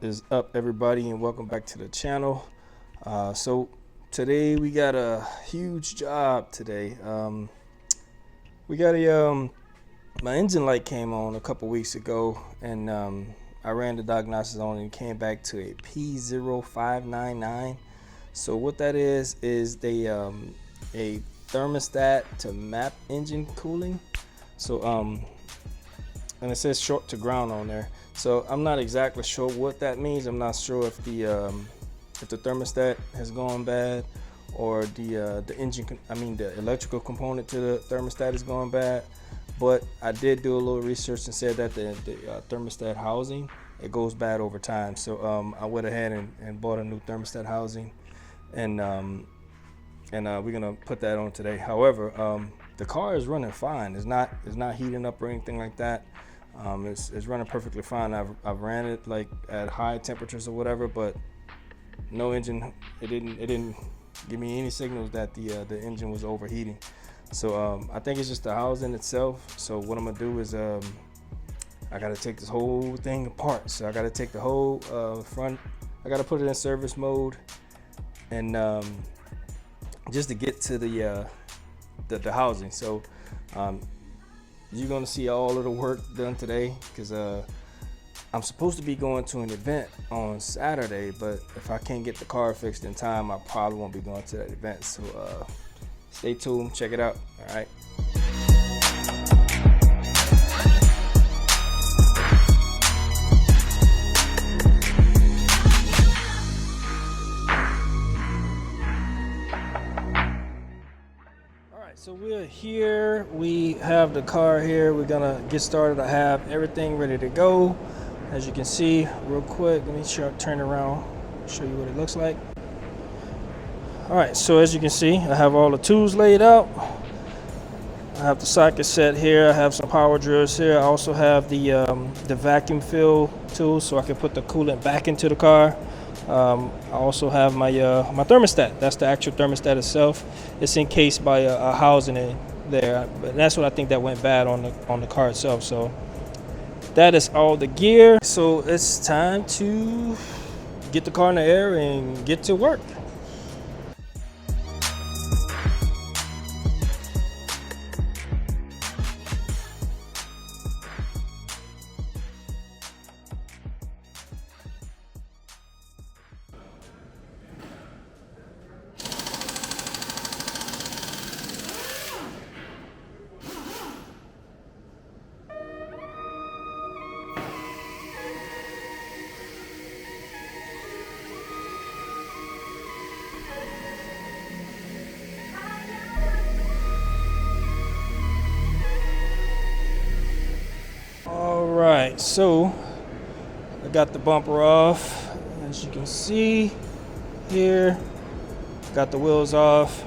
is up, everybody, and welcome back to the channel. So today we got a huge job today. We got my engine light came on a couple weeks ago, and I ran the diagnosis on it and came back to a P0599. So what that is a thermostat to map engine cooling. So and it says short to ground on there. So I'm not exactly sure what that means. I'm not sure if the thermostat has gone bad, or the engine, the electrical component to the thermostat is going bad. But I did do a little research and said that the thermostat housing, it goes bad over time. So I went ahead and bought a new thermostat housing, and we're gonna put that on today. However, the car is running fine. It's not heating up or anything like that. It's running perfectly fine. I've ran it like at high temperatures or whatever, but no engine. It didn't give me any signals that the engine was overheating. So I think it's just the housing itself. So what I'm gonna do is I gotta take this whole thing apart. So I gotta take the whole front. I gotta put it in service mode, and just to get to the housing. So you're gonna see all of the work done today, because I'm supposed to be going to an event on Saturday, but if I can't get the car fixed in time, I probably won't be going to that event. So stay tuned, check it out. All right. So we're here, we have the car here, we're gonna get started. I have everything ready to go. As you can see, real quick, let me turn around, show you what it looks like. All right, so as you can see, I have all the tools laid out. I have the socket set here, I have some power drills here. I also have the vacuum fill tool, so I can put the coolant back into the car. I also have my my thermostat. That's the actual thermostat itself. It's encased by a housing in there, but that's what I think that went bad on the car itself. So that is all the gear. So it's time to get the car in the air and get to work. Alright, so I got the bumper off, as you can see here. Got the wheels off.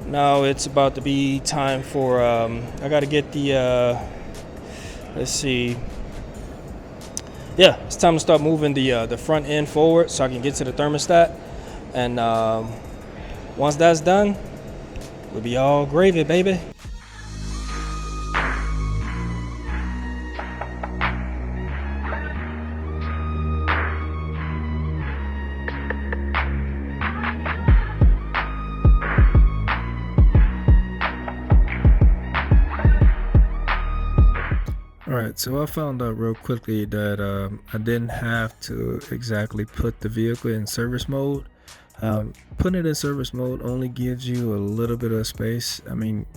Now it's about to be time for I gotta get the let's see. Yeah, it's time to start moving the front end forward so I can get to the thermostat. And once that's done, we'll be all gravy, baby. Alright, so I found out real quickly that I didn't have to exactly put the vehicle in service mode. Putting it in service mode only gives you a little bit of space. I mean,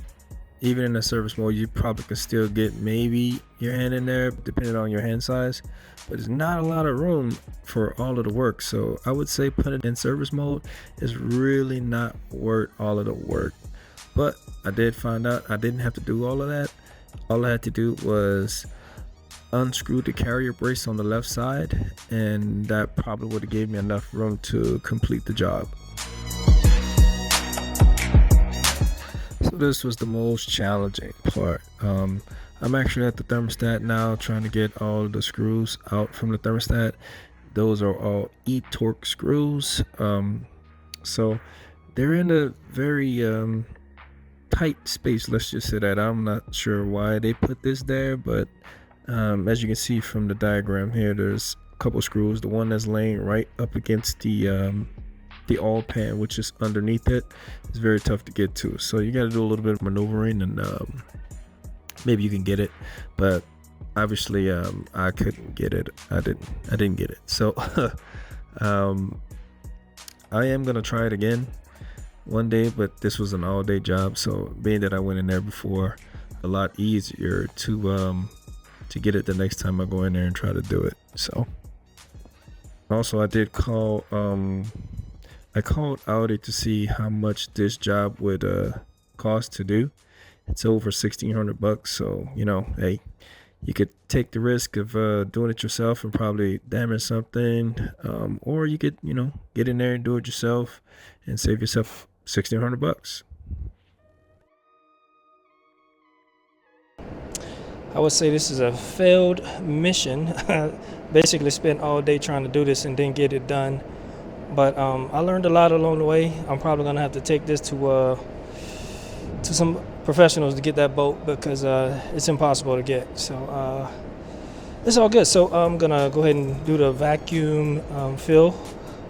even in the service mode, you probably could still get maybe your hand in there, depending on your hand size, but there's not a lot of room for all of the work. So I would say putting it in service mode is really not worth all of the work. But I did find out I didn't have to do all of that. All I had to do was unscrew the carrier brace on the left side, and that probably would have gave me enough room to complete the job. So this was the most challenging part. I'm actually at the thermostat now, trying to get all the screws out from the thermostat. Those are all E-torque screws. So they're in a very tight space, let's just say that. I'm not sure why they put this there, but as you can see from the diagram here, there's couple screws. The one that's laying right up against the oil pan, which is underneath it, is very tough to get to. So you got to do a little bit of maneuvering, and maybe you can get it, but obviously I couldn't get it. I didn't get it. So I am gonna try it again one day, but this was an all-day job, so being that I went in there before, a lot easier to get it the next time I go in there and try to do it. So also I did call I called Audi to see how much this job would cost to do. It's over $1,600, so you know, hey, you could take the risk of doing it yourself and probably damage something, or you could, you know, get in there and do it yourself and save yourself $1,600. I would say this is a failed mission. Basically spent all day trying to do this and didn't get it done. But I learned a lot along the way. I'm probably gonna have to take this to some professionals to get that bolt, because it's impossible to get. So it's all good. So I'm gonna go ahead and do the vacuum fill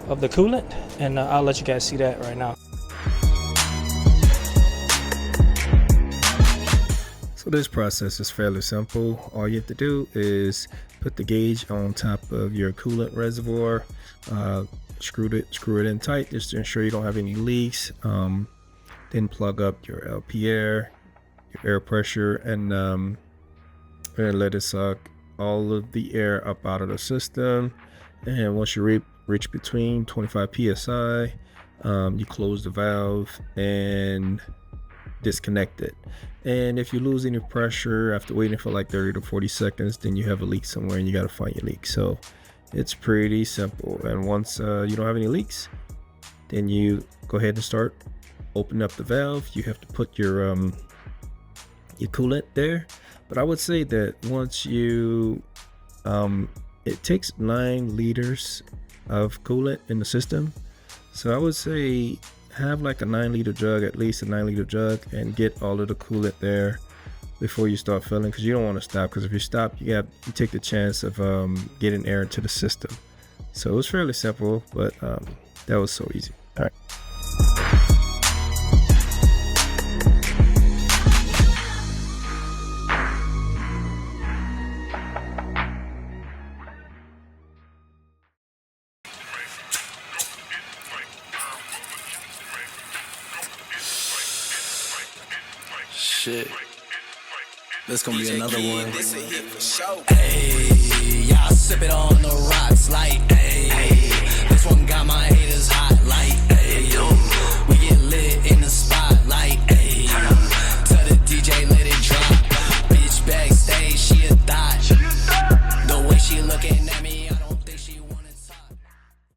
of the coolant, and I'll let you guys see that right now. So this process is fairly simple. All you have to do is put the gauge on top of your coolant reservoir, screw it in tight just to ensure you don't have any leaks. Then plug up your LP air, your air pressure, and let it suck all of the air up out of the system. And once you reach between 25 psi, you close the valve and disconnect it. And if you lose any pressure after waiting for like 30 to 40 seconds, then you have a leak somewhere and you got to find your leak. So it's pretty simple. And once you don't have any leaks, then you go ahead and start opening up the valve. You have to put your coolant there, but I would say that once you it takes 9 liters of coolant in the system, so I would say have like a 9-liter jug, at least a 9-liter jug, and get all of the coolant there before you start filling, because you don't want to stop, because if you stop, you take the chance of getting air into the system. So it was fairly simple, but that was so easy. All right. Shit, this gonna be another one. Hey, y'all sipping on the rocks like, hey, this one got my haters hot like, hey,